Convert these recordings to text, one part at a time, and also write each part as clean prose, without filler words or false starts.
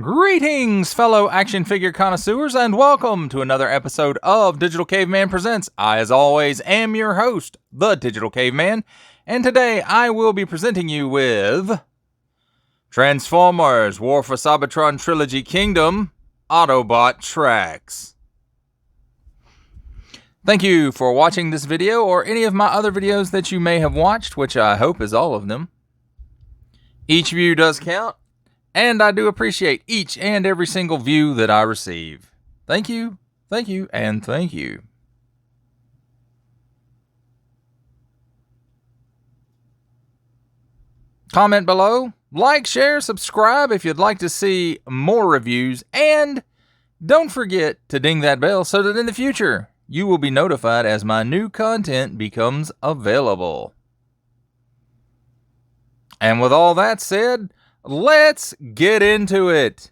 Greetings, fellow action figure connoisseurs, and welcome to another episode of Digital Caveman Presents. I, as always, am your host, the Digital Caveman, and today I will be presenting you with Transformers War for Cybertron Trilogy Kingdom Autobot Tracks. Thank you for watching this video or any of my other videos that you may have watched, which I hope is all of them. Each view does count, and I do appreciate each and every single view that I receive. Thank you, and thank you. Comment below, like, share, subscribe if you'd like to see more reviews, and don't forget to ding that bell so that in the future you will be notified as my new content becomes available. And with all that said, let's get into it.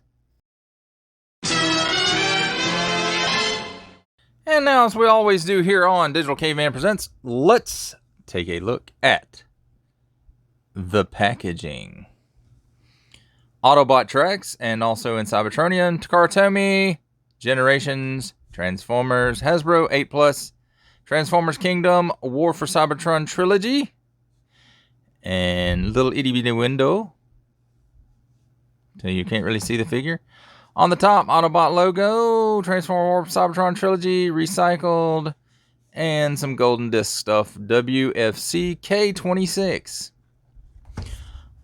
And now, as we always do here on Digital Caveman Presents, let's take a look at the packaging. Autobot Tracks, and also in Cybertronian, Takara Generations, Transformers, Hasbro 8+, Transformers Kingdom, War for Cybertron Trilogy, and little itty bitty window, so you can't really see the figure. On the top, Autobot logo, Transformers War for Cybertron Trilogy, recycled, and some golden disc stuff, WFC K26.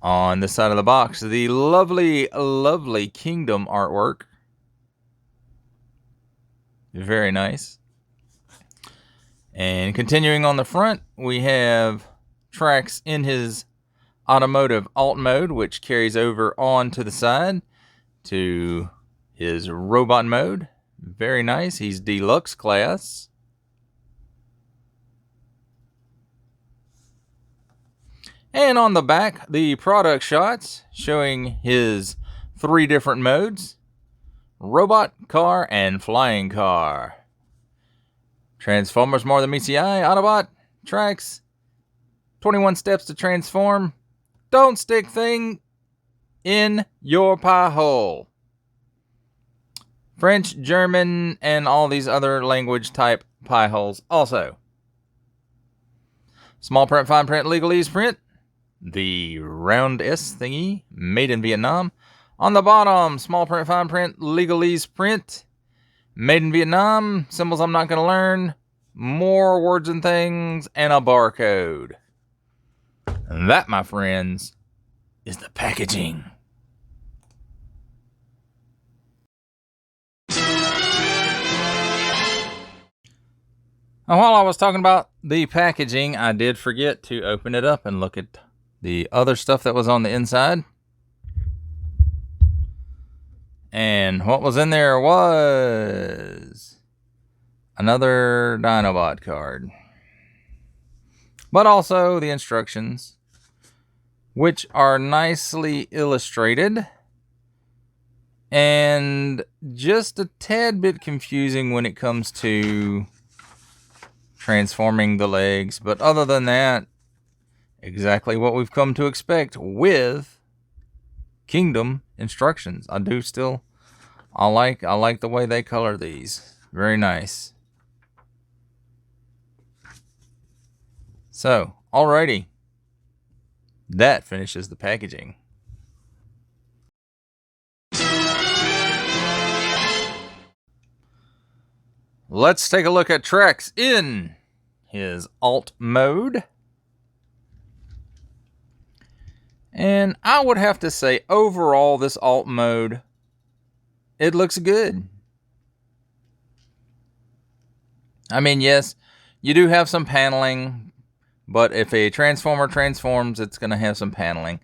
On this side of the box, the lovely, lovely Kingdom artwork. Very nice. And continuing on the front, we have Tracks in his automotive alt mode, which carries over on to the side to his robot mode. Very nice. He's Deluxe class. And on the back, the product shots showing his 3 different modes: robot, car, and flying car. Transformers more than meets the eye. Autobot Tracks. 21 steps to transform. Don't stick thing in your pie hole. French, German, and all these other language type pie holes also. Small print, fine print, legalese print. The round S thingy, made in Vietnam. On the bottom, small print, fine print, legalese print. Made in Vietnam. Symbols I'm not going to learn. More words and things, and a barcode. And that, my friends, is the packaging. Now, while I was talking about the packaging, I did forget to open it up and look at the other stuff that was on the inside. And what was in there was another Dinobot card, but also the instructions, which are nicely illustrated and just a tad bit confusing when it comes to transforming the legs. But other than that, exactly what we've come to expect with Kingdom instructions. I like the way they color these. Very nice. So, alrighty. That finishes the packaging. Let's take a look at Tracks in his alt mode. And I would have to say, overall, this alt mode, it looks good. I mean, yes, you do have some paneling, but if a Transformer transforms, it's going to have some paneling.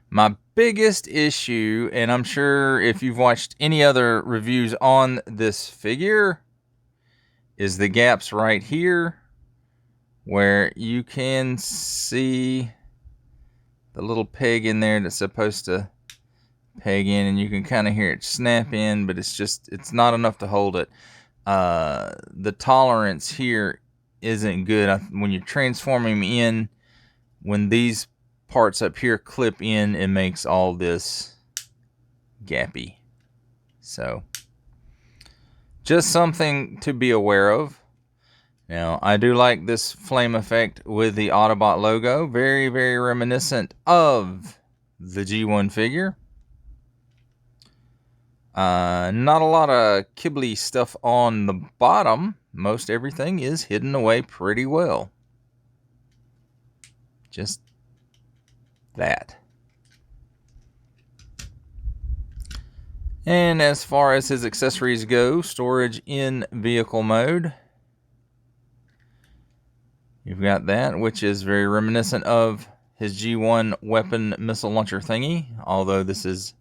My biggest issue, and I'm sure if you've watched any other reviews on this figure, is the gaps right here where you can see the little peg in there that's supposed to peg in, and you can kind of hear it snap in, but it's not enough to hold it. The tolerance here isn't good. When you transform him in, when these parts up here clip in, it makes all this gappy. So, just something to be aware of. Now, I do like this flame effect with the Autobot logo. Very, very reminiscent of the G1 figure. Not a lot of kibbly stuff on the bottom. Most everything is hidden away pretty well. Just that. And as far as his accessories go, storage in vehicle mode. You've got that, which is very reminiscent of his G1 weapon missile launcher thingy, although this is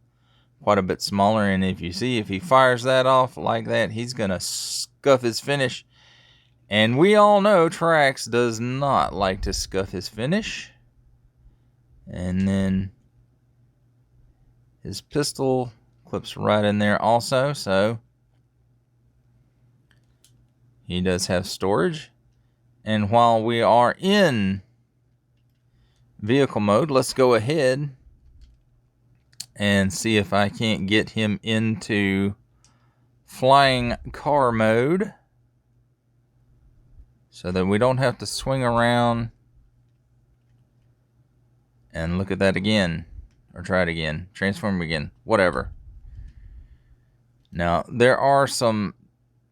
quite a bit smaller. And if you see, if he fires that off like that, he's going to scuff his finish. And we all know Trax does not like to scuff his finish. And then his pistol clips right in there also, so he does have storage. And while we are in vehicle mode, let's go ahead and see if I can't get him into flying car mode so that we don't have to swing around and look at that again, or try it again, transform again, whatever. Now, there are some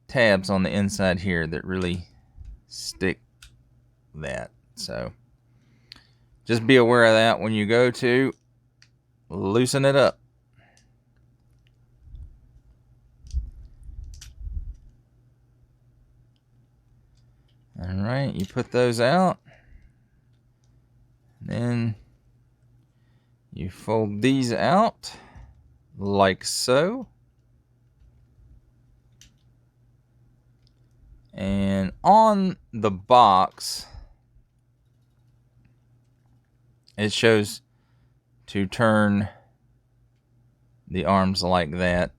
tabs on the inside here that really stick that. So, just be aware of that when you go to loosen it up. Alright, you put those out. Then you fold these out like so. And on the box, it shows to turn the arms like that.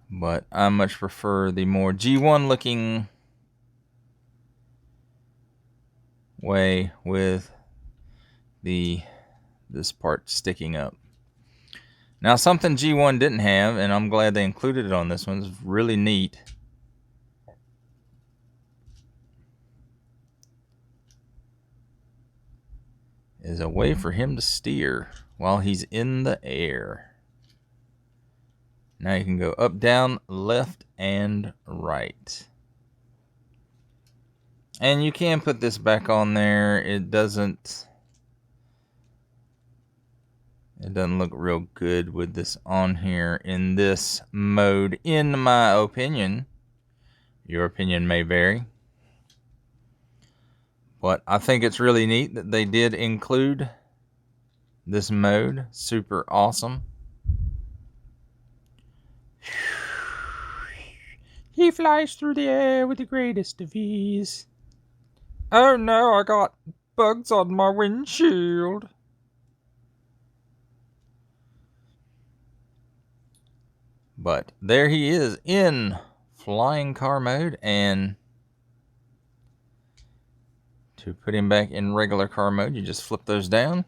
But I much prefer the more G1 looking way with this part sticking up. Now, something G1 didn't have, and I'm glad they included it on this one, is really neat. Is a way for him to steer while he's in the air. Now you can go up, down, left, and right. And you can put this back on there. It doesn't look real good with this on here in this mode, in my opinion. Your opinion may vary. But I think it's really neat that they did include this mode. Super awesome. He flies through the air with the greatest of ease. Oh no, I got bugs on my windshield. But there he is in flying car mode, and to put him back in regular car mode, you just flip those down.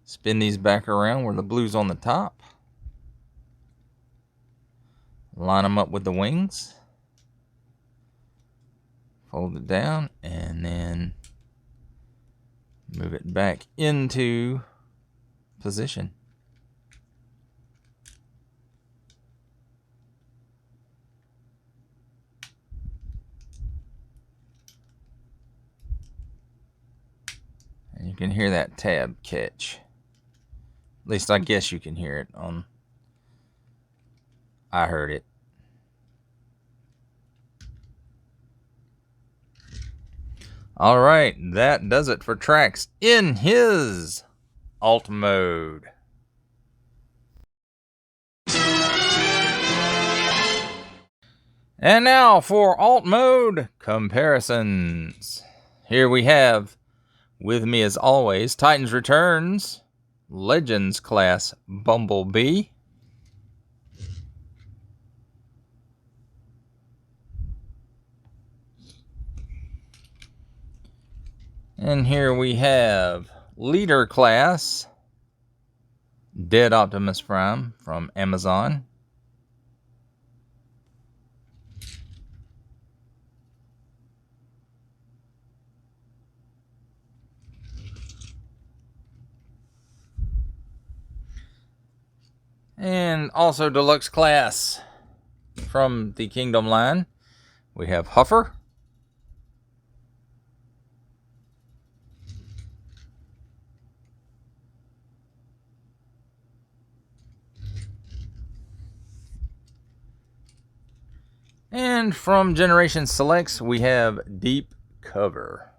Spin these back around where the blue's on the top. Line them up with the wings. Fold it down and then move it back into position. And you can hear that tab catch. At least I guess you can hear it on. I heard it. All right, that does it for Trax in his alt mode. And now for alt mode comparisons. Here we have, with me as always, Titans Returns, Legends class Bumblebee, and here we have Leader class Dead Optimus Prime from Amazon. And also Deluxe Class from the Kingdom line. We have Huffer. And from Generation Selects, we have Deep Cover.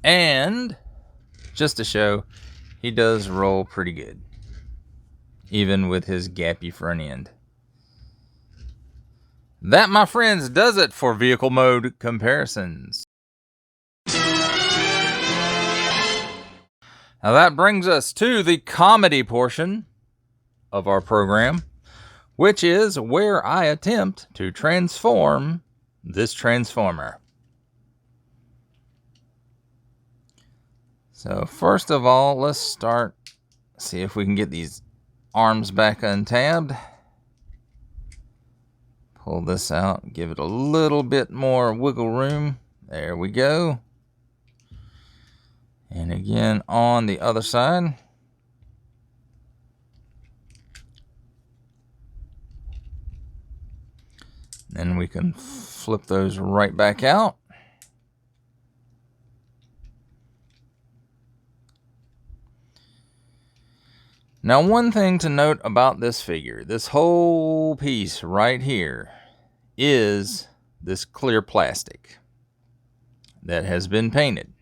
And just to show, he does roll pretty good, even with his gappy front end. That, my friends, does it for vehicle mode comparisons. Now that brings us to the comedy portion of our program, which is where I attempt to transform this Transformer. So first of all, let's start, see if we can get these arms back untabbed. Pull this out, give it a little bit more wiggle room. There we go. And again on the other side. Then we can flip those right back out. Now, one thing to note about this figure, this whole piece right here is this clear plastic that has been painted.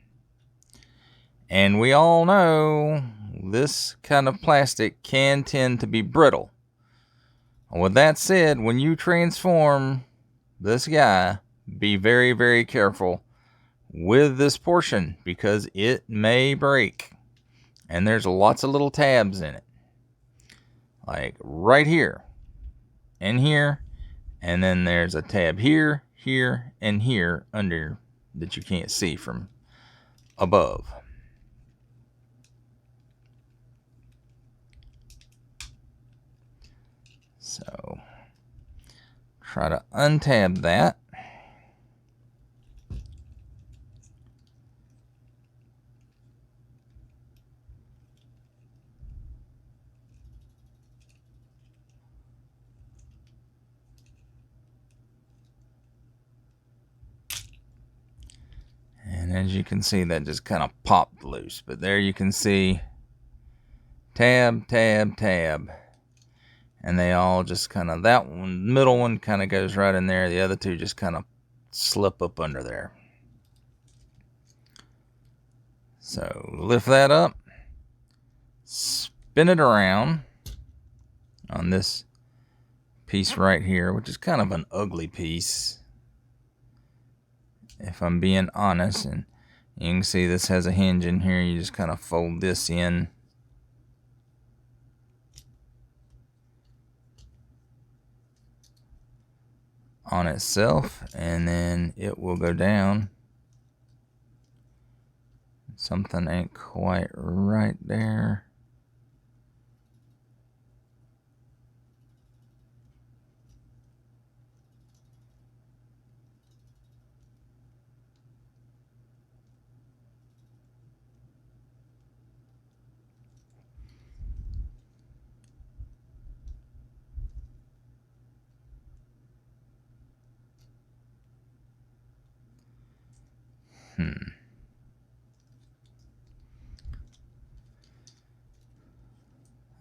And we all know this kind of plastic can tend to be brittle. With that said, when you transform this guy, be very, very careful with this portion because it may break. And there's lots of little tabs in it. Like right here and here. And then there's a tab here, here, and here under that you can't see from above. So try to untab that. And as you can see, that just kind of popped loose. But there you can see tab, tab, tab. And they all just kind of, that one, middle one kind of goes right in there. The other two just kind of slip up under there. So lift that up, spin it around on this piece right here, which is kind of an ugly piece, if I'm being honest. And you can see this has a hinge in here. You just kind of fold this in. On itself, and then it will go down. Something ain't quite right there.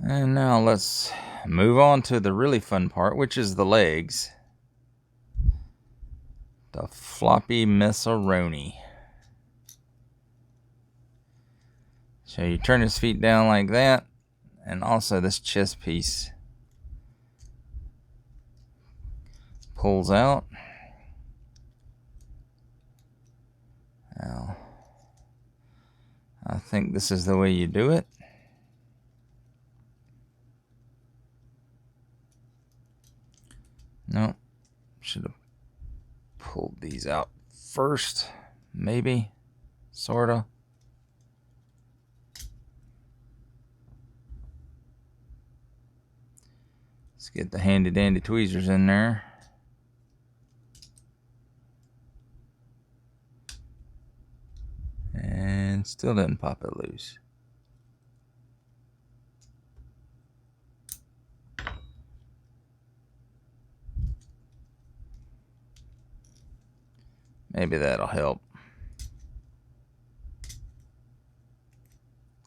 And now let's move on to the really fun part, which is the legs. The floppy messaroni. So you turn his feet down like that, and also this chest piece pulls out. Now, I think this is the way you do it. these out first. Maybe. Sorta. Let's get the handy dandy tweezers in there. And still didn't pop it loose. Maybe that'll help.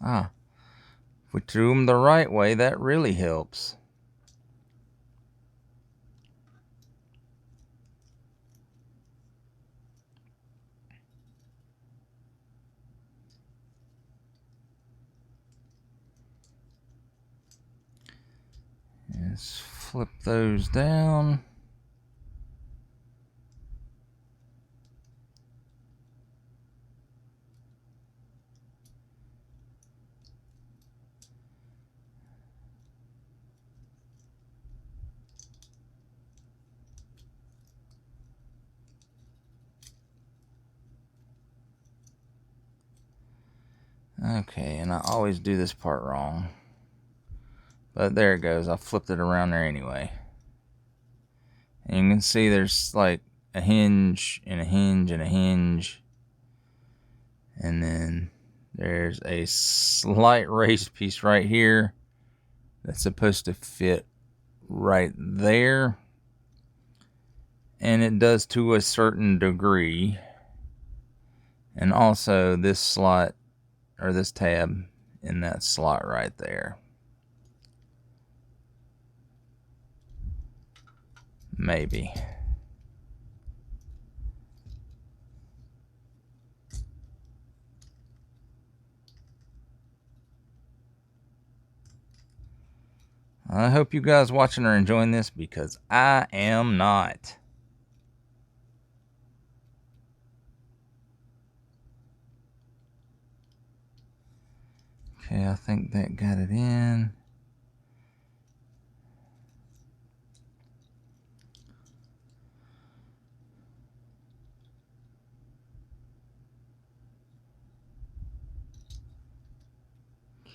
Ah, if we threw them the right way, that really helps. Let's flip those down. Okay, and I always do this part wrong. But there it goes. I flipped it around there anyway. And you can see there's like a hinge and a hinge and a hinge. And then there's a slight raised piece right here that's supposed to fit right there. And it does to a certain degree. And also this slot, or this tab in that slot right there. Maybe. I hope you guys watching are enjoying this, because I am not. Okay, I think that got it in.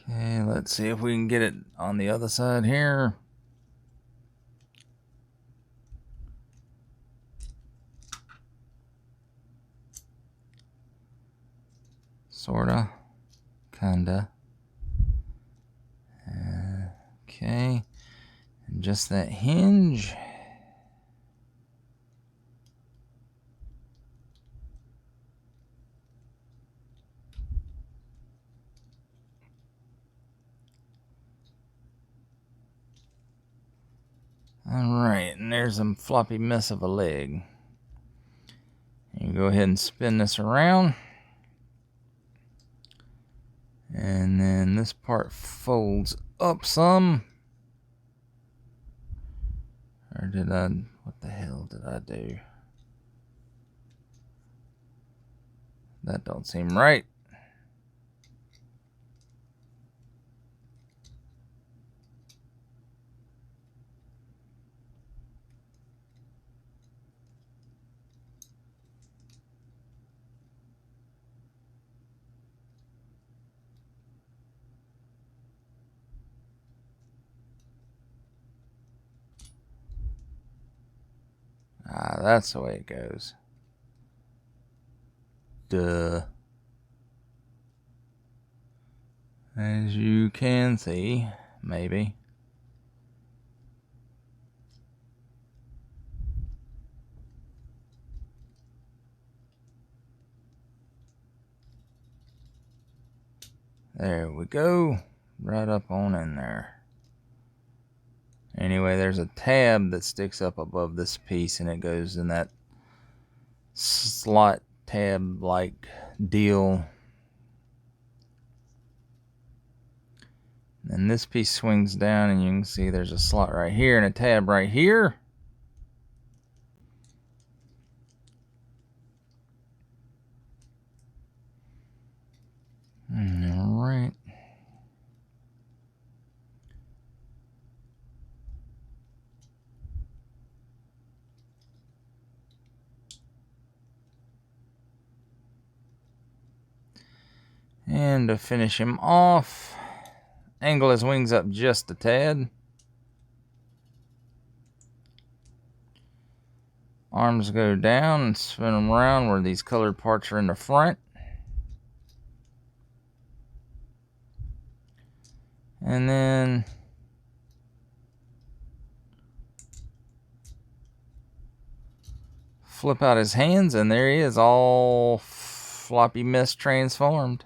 Okay, let's see if we can get it on the other side here. Sorta. Kinda. Okay. And just that hinge. Alright, and there's a floppy mess of a leg. You go ahead and spin this around. And then this part folds up some. Or did I, what the hell did I do? That don't seem right. Ah, that's the way it goes. Duh. As you can see, maybe. There we go. Right up on in there. Anyway, there's a tab that sticks up above this piece, and it goes in that slot tab like deal. And this piece swings down, and you can see there's a slot right here and a tab right here. All right. And to finish him off, angle his wings up just a tad. Arms go down and spin them around where these colored parts are in the front. And then flip out his hands, and there he is, all floppy mess transformed.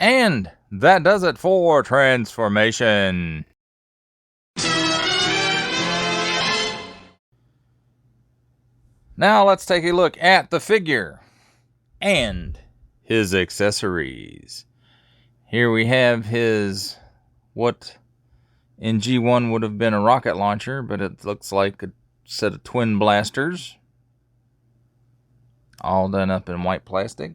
And that does it for transformation. Now let's take a look at the figure and his accessories. Here we have his, what in G1 would have been a rocket launcher, but it looks like a set of twin blasters, all done up in white plastic.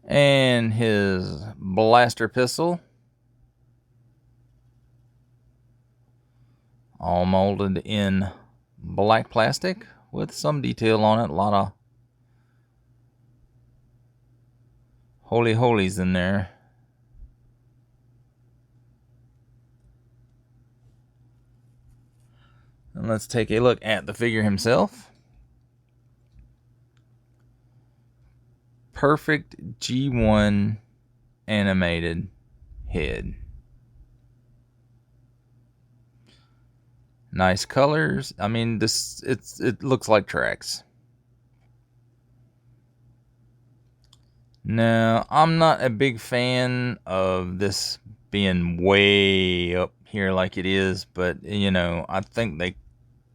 And his blaster pistol, all molded in black plastic with some detail on it. A lot of holy holies in there. And let's take a look at the figure himself. Perfect G1 animated head. Nice colors. I mean, it looks like tracks. Now, I'm not a big fan of this being way up here like it is, but you know, I think they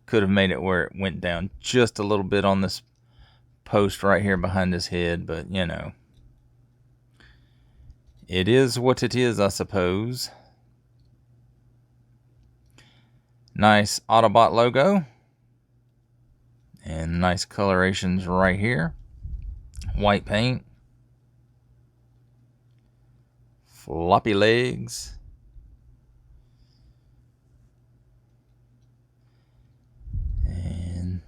could have made it where it went down just a little bit on this post right here behind his head, but you know, it is what it is, I suppose. Nice Autobot logo and nice colorations right here. White paint, floppy legs, and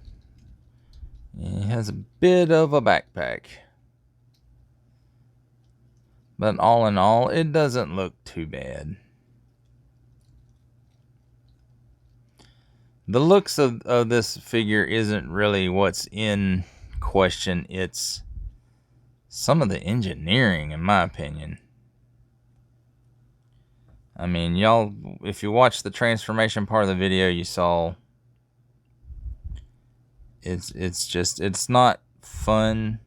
he has a bit of a backpack. But all in all, it doesn't look too bad. The looks of this figure isn't really what's in question. It's some of the engineering, in my opinion. I mean, y'all, if you watched the transformation part of the video, you saw it's not fun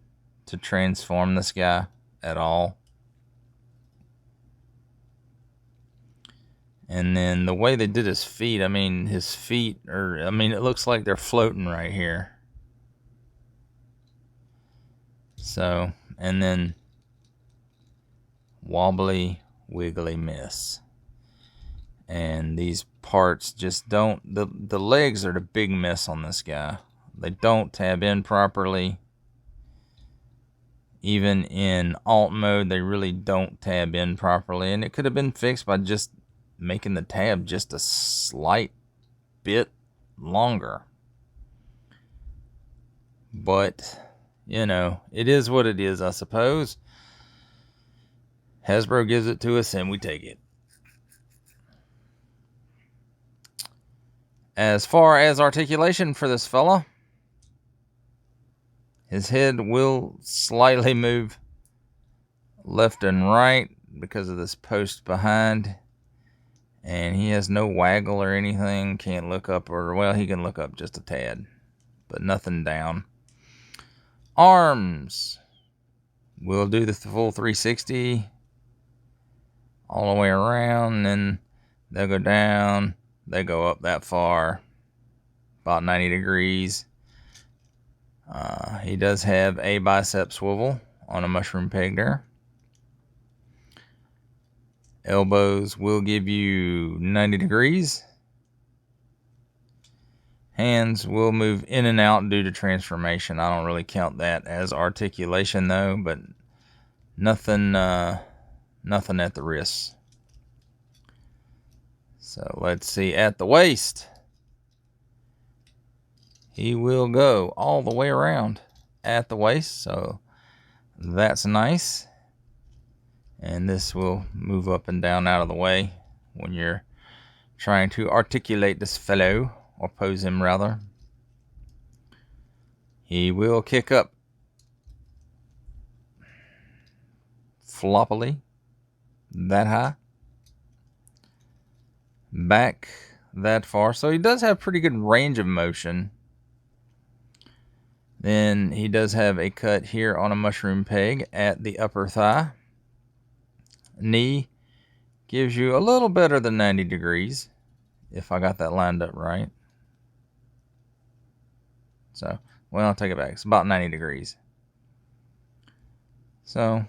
to transform this guy at all. And then the way they did his feet, I mean, his feet are, I mean, it looks like they're floating right here. So, and then wobbly, wiggly mess. And these parts just don't, the legs are the big mess on this guy. They don't tab in properly. Even in alt mode, they really don't tab in properly. And it could have been fixed by just making the tab just a slight bit longer. But, you know, it is what it is, I suppose. Hasbro gives it to us and we take it. As far as articulation for this fella, his head will slightly move left and right because of this post behind. And he has no waggle or anything. Can't look up, or well, he can look up just a tad, but nothing down. Arms will do the full 360 all the way around, and then they'll go down. They go up that far, about 90 degrees. He does have a bicep swivel on a mushroom peg there. Elbows will give you 90 degrees. Hands will move in and out due to transformation. I don't really count that as articulation though, but nothing at the wrists. So let's see at the waist. he will go all the way around at the waist, so that's nice. And this will move up and down out of the way when you're trying to articulate this fellow, or pose him rather. He will kick up floppily, that high, back that far, so he does have pretty good range of motion. Then he does have a cut here on a mushroom peg at the upper thigh. Knee gives you a little better than 90 degrees, if I got that lined up right. So, well, I'll take it back. It's about 90 degrees. So,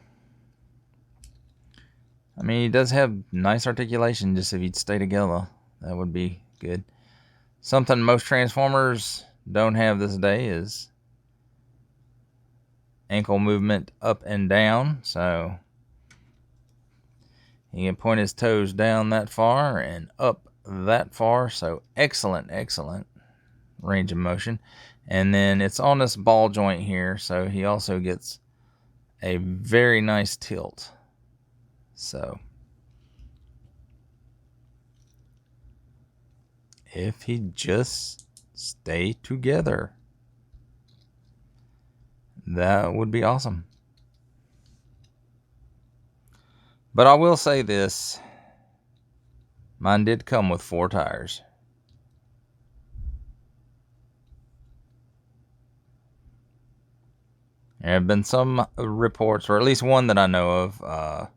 I mean, he does have nice articulation, just if he'd stay together. That would be good. Something most Transformers don't have this day is ankle movement up and down. So, he can point his toes down that far and up that far. So, excellent range of motion. And then it's on this ball joint here, so he also gets a very nice tilt. So, if he just stay together, that would be awesome. But I will say this, mine did come with 4 tires. There have been some reports, or at least one that I know of,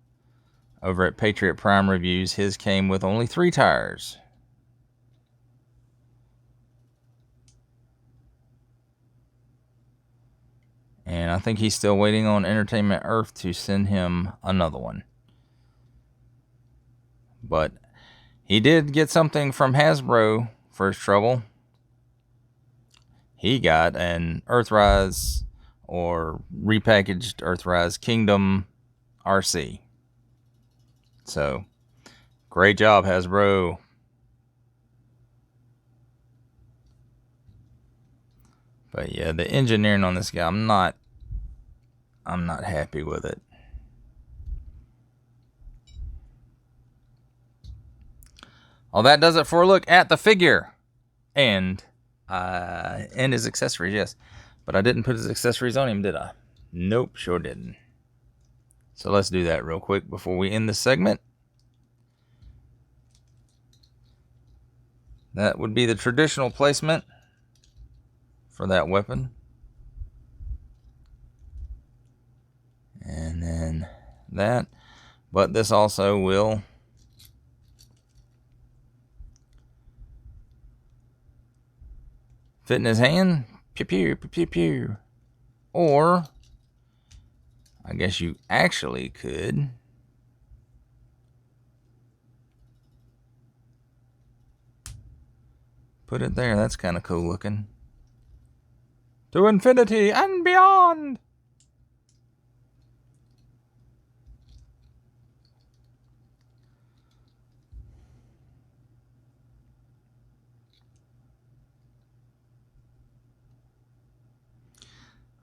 over at Patriot Prime Reviews. His came with only 3 tires. And I think he's still waiting on Entertainment Earth to send him another one. But he did get something from Hasbro for his trouble. He got an Earthrise, or repackaged Earthrise Kingdom RC. So, great job, Hasbro. But yeah, the engineering on this guy, I'm not happy with it. Well, that does it for a look at the figure and his accessories, yes. But I didn't put his accessories on him, did I? Nope, sure didn't. So let's do that real quick before we end this segment. That would be the traditional placement for that weapon. And then that. But this also will fit in his hand. Pew, pew, pew, pew, pew. Or, I guess you actually could put it there. That's kind of cool looking. To infinity and beyond!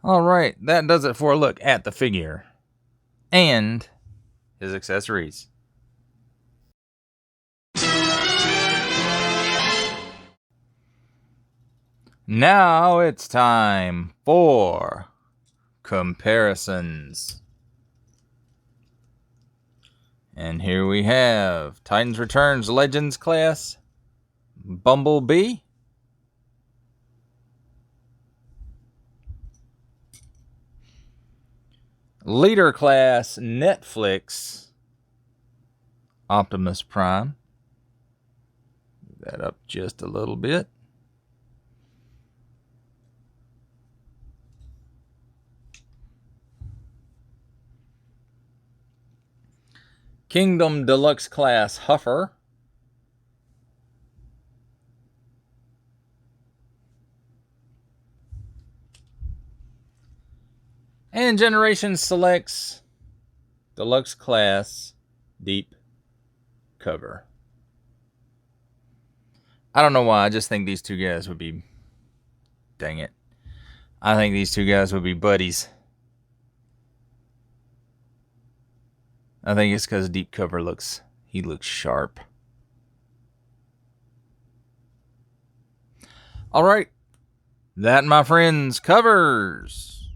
Alright, that does it for a look at the figure and his accessories. Now it's time for comparisons. And here we have Titans Returns Legends Class Bumblebee. Leader Class Netflix Optimus Prime. Move that up just a little bit. Kingdom Deluxe Class Huffer. And Generation Selects Deluxe Class Deep Cover. I don't know why, I just think these two guys would be Dang it. I think these two guys would be buddies. I think it's because Deep Cover he looks sharp. All right. That, my friends, covers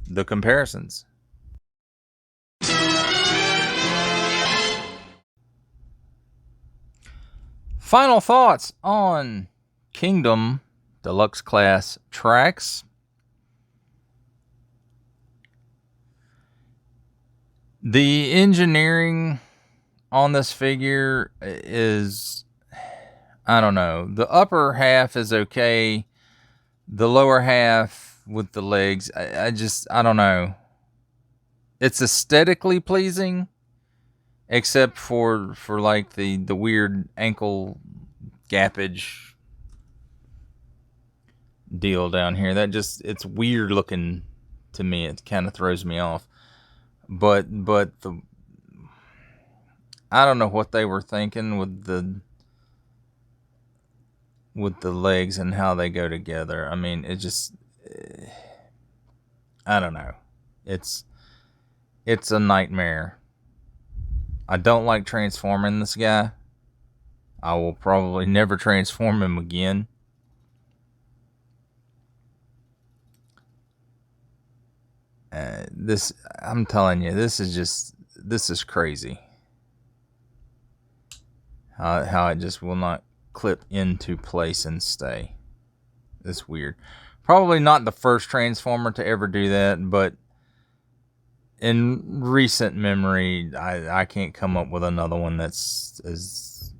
the comparisons. Final thoughts on Kingdom Deluxe class tracks. The engineering on this figure is, I don't know. The upper half is okay. The lower half with the legs, I don't know. It's aesthetically pleasing, except for like the weird ankle gappage deal down here. It's weird looking to me. It kind of throws me off. But I don't know what they were thinking with the legs and how they go together. I mean, it just, I don't know. It's a nightmare. I don't like transforming this guy. I will probably never transform him again. I'm telling you, this is crazy. How it just will not clip into place and stay. It's weird. Probably not the first Transformer to ever do that, but in recent memory, I can't come up with another one that's as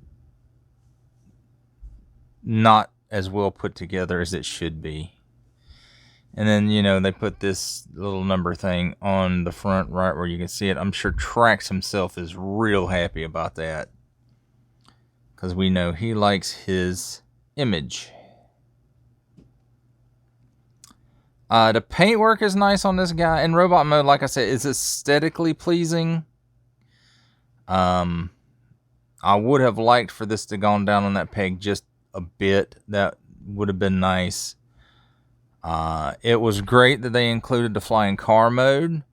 not as well put together as it should be. And then, you know, they put this little number thing on the front right where you can see it. I'm sure Trax himself is real happy about that, because we know he likes his image. The paintwork is nice on this guy. In robot mode, like I said, is aesthetically pleasing. I would have liked for this to gone down on that peg just a bit. That would have been nice. It was great that they included the flying car mode.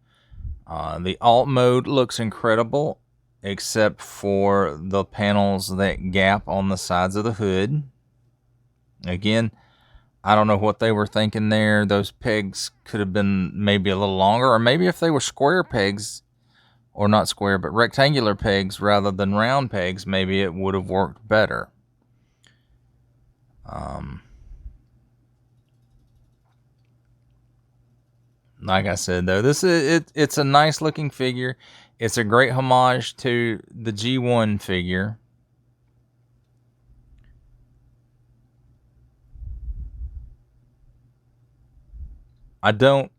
The alt mode looks incredible, except for the panels that gap on the sides of the hood. Again, I don't know what they were thinking there. Those pegs could have been maybe a little longer, or maybe if they were square pegs, or not square, but rectangular pegs rather than round pegs, maybe it would have worked better. Like I said, though, it's a nice looking figure. It's a great homage to the G1 figure. I don't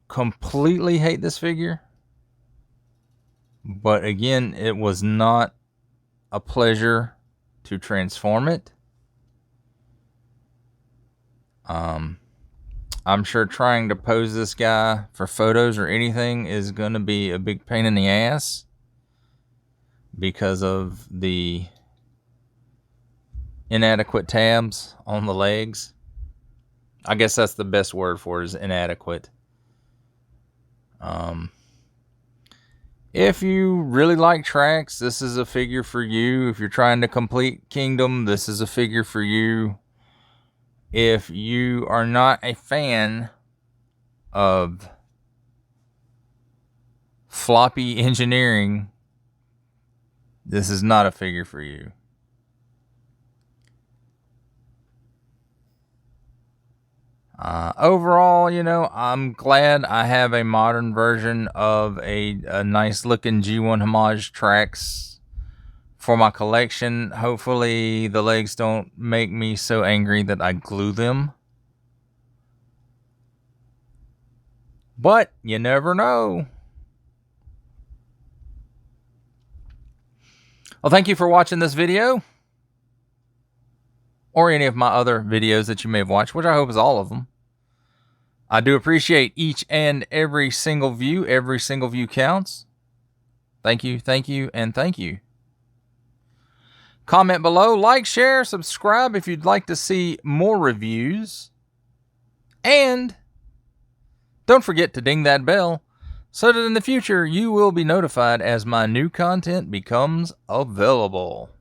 completely hate this figure, but again, it was not a pleasure to transform it. I'm sure trying to pose this guy for photos or anything is going to be a big pain in the ass because of the inadequate tabs on the legs. I guess that's the best word for it, is inadequate. If you really like Trax, this is a figure for you. If you're trying to complete Kingdom, this is a figure for you. If you are not a fan of floppy engineering, this is not a figure for you. Overall, you know, I'm glad I have a modern version of a nice looking G1 homage Trax for my collection. Hopefully the legs don't make me so angry that I glue them. But you never know. Well, thank you for watching this video, or any of my other videos that you may have watched, which I hope is all of them. I do appreciate each and every single view. Every single view counts. Thank you, and thank you. Comment below, like, share, subscribe if you'd like to see more reviews. And don't forget to ding that bell so that in the future you will be notified as my new content becomes available.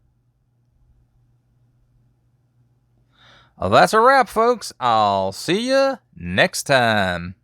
Well, that's a wrap, folks. I'll see you next time.